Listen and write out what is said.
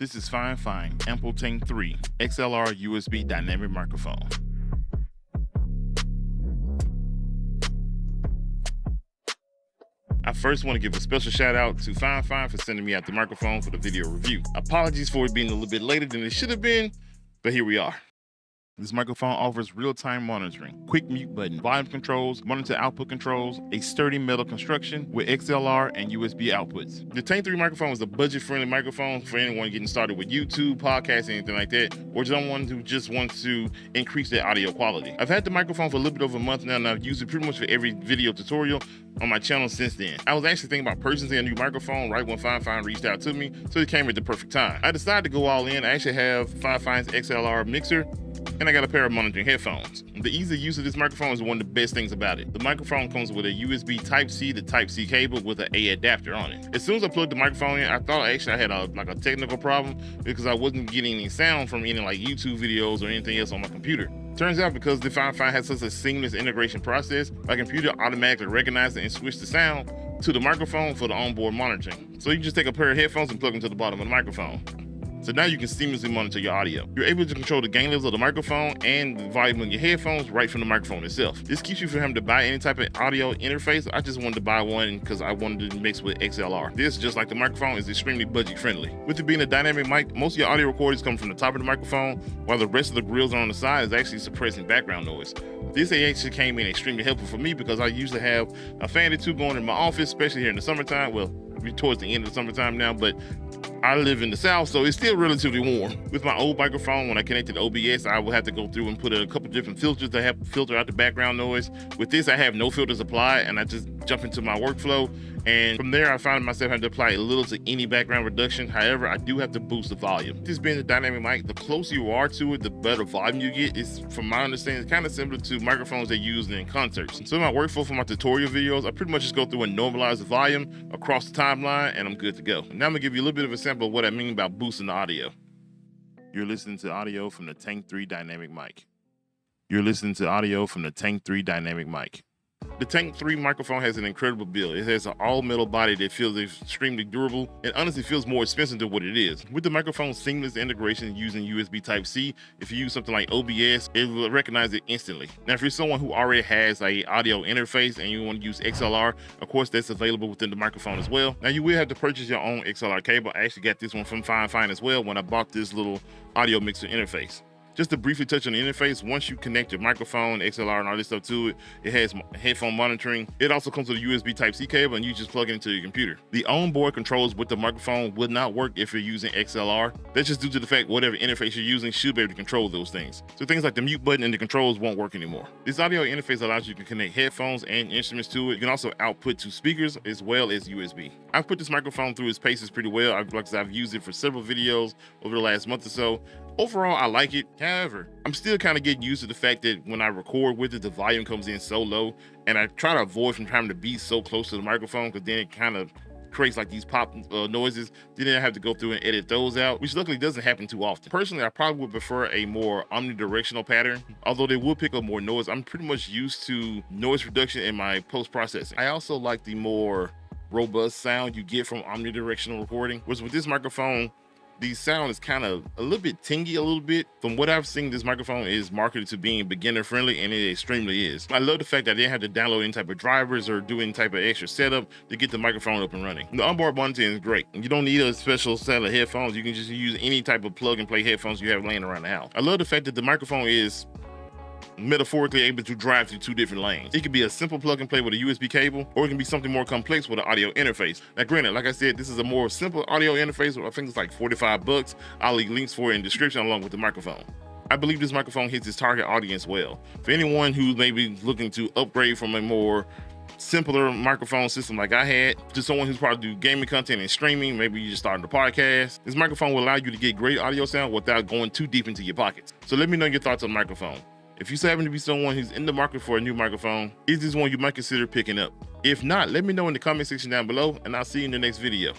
This is Fine AmpliTank 3 XLR USB dynamic microphone. I first want to give a special shout out to Fine for sending me out the microphone for the video review. Apologies for it being a little bit later than it should have been, but here we are. This microphone offers real-time monitoring, quick mute button, volume controls, monitor output controls, a sturdy metal construction with XLR and USB outputs. The Tank 3 microphone is a budget-friendly microphone for anyone getting started with YouTube, podcasts, anything like that, or someone who just wants to increase their audio quality. I've had the microphone for a little bit over a month now, and I've used it pretty much for every video tutorial on my channel since then. I was actually thinking about purchasing a new microphone right when Fine reached out to me, so it came at the perfect time. I decided to go all in. I actually have Fine's XLR mixer, and I got a pair of monitoring headphones. The ease of use of this microphone is one of the best things about it. The microphone comes with a USB Type-C to Type-C cable with an A adapter on it. As soon as I plugged the microphone in, I thought actually I had a technical problem because I wasn't getting any sound from any like YouTube videos or anything else on my computer. Turns out because the Fine has such a seamless integration process, my computer automatically recognized it and switched the sound to the microphone for the onboard monitoring. So you can just take a pair of headphones and plug them to the bottom of the microphone. So now you can seamlessly monitor your audio. You're able to control the gain levels of the microphone and the volume of your headphones right from the microphone itself. This keeps you from having to buy any type of audio interface. I just wanted to buy one because I wanted to mix with XLR. This, just like the microphone, is extremely budget friendly. With it being a dynamic mic, most of your audio recordings come from the top of the microphone, while the rest of the grills on the side is actually suppressing background noise. This actually came in extremely helpful for me because I usually have a fan or two going in my office, especially here in the summertime. Well, we're towards the end of the summertime now, but I live in the South, so it's still relatively warm. With my old microphone, when I connected to OBS, I will have to go through and put a couple different filters to help filter out the background noise. With this, I have no filters applied, and I just jump into my workflow. And from there, I found myself having to apply a little to any background reduction. However, I do have to boost the volume. This being a dynamic mic, the closer you are to it, the better volume you get. It's, from my understanding, kind of similar to microphones they use in concerts. So in my workflow for my tutorial videos, I pretty much just go through and normalize the volume across the timeline, and I'm good to go. Now I'm gonna give you a little bit of a sample of what I mean by boosting the audio. You're listening to audio from the Tank 3 dynamic mic. You're listening to audio from the Tank 3 dynamic mic. The Tank 3 microphone has an incredible build. It has an all-metal body that feels extremely durable and honestly feels more expensive than what it is. With the microphone's seamless integration using USB Type-C, if you use something like OBS, it will recognize it instantly. Now, if you're someone who already has an audio interface and you want to use XLR, of course, that's available within the microphone as well. Now, you will have to purchase your own XLR cable. I actually got this one from Fine as well when I bought this little audio mixer interface. Just to briefly touch on the interface, once you connect your microphone, XLR, and all this stuff to it, it has headphone monitoring. It also comes with a USB Type-C cable, and you just plug it into your computer. The onboard controls with the microphone would not work if you're using XLR. That's just due to the fact whatever interface you're using should be able to control those things. So things like the mute button and the controls won't work anymore. This audio interface allows you to connect headphones and instruments to it. You can also output to speakers as well as USB. I've put this microphone through its paces pretty well. I've used it for several videos over the last month or so. Overall, I like it. However, I'm still kind of getting used to the fact that when I record with it, the volume comes in so low, and I try to avoid from having to be so close to the microphone because then it kind of creates like these pop noises. Then I have to go through and edit those out, which luckily doesn't happen too often. Personally, I probably would prefer a more omnidirectional pattern. Although they will pick up more noise, I'm pretty much used to noise reduction in my post-processing. I also like the more robust sound you get from omnidirectional recording, which with this microphone, the sound is kind of a little bit tingy a little bit. From what I've seen, this microphone is marketed to being beginner friendly, and it extremely is. I love the fact that I didn't have to download any type of drivers or do any type of extra setup to get the microphone up and running. The onboard monitoring is great. You don't need a special set of headphones. You can just use any type of plug and play headphones you have laying around the house. I love the fact that the microphone is metaphorically able to drive through two different lanes. It could be a simple plug and play with a USB cable, or it can be something more complex with an audio interface. Now granted, like I said, this is a more simple audio interface. I think it's like $45. I'll leave links for it in the description along with the microphone. I believe this microphone hits its target audience well. For anyone who may be looking to upgrade from a more simpler microphone system like I had to someone who's probably do gaming content and streaming, maybe you're just starting a podcast, this microphone will allow you to get great audio sound without going too deep into your pockets. So let me know your thoughts on the microphone. If you happen to be someone who's in the market for a new microphone, is this one you might consider picking up? If not, let me know in the comment section down below, and I'll see you in the next video.